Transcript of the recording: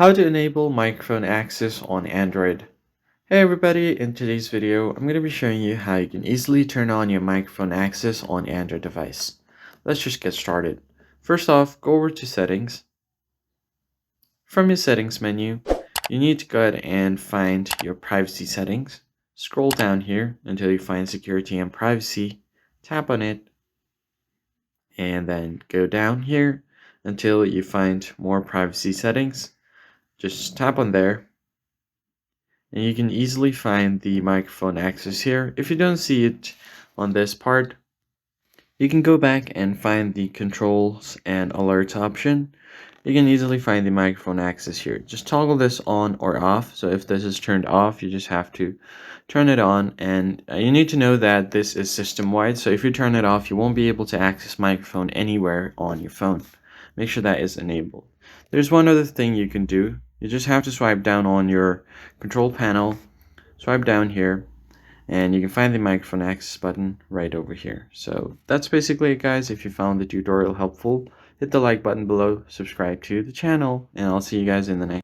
How to enable microphone access on Android. Hey everybody, in today's video, I'm going to be showing you how you can easily turn on your microphone access on Android device. Let's just get started. First off, go over to settings. From your settings menu, you need to go ahead and find your privacy settings. Scroll down here until you find security and privacy. Tap on it and then go down here until you find more privacy settings. Just tap on there. And you can easily find the microphone access here. If you don't see it on this part, you can go back and find the controls and alerts option. You can easily find the microphone access here. Just toggle this on or off. So if this is turned off, you just have to turn it on. And you need to know that this is system-wide. So if you turn it off, you won't be able to access microphone anywhere on your phone. Make sure that is enabled. There's one other thing you can do. You just have to swipe down on your control panel, swipe down here, and you can find the microphone access button right over here. So that's basically it, guys. If you found the tutorial helpful, hit the like button below, subscribe to the channel, and I'll see you guys in the next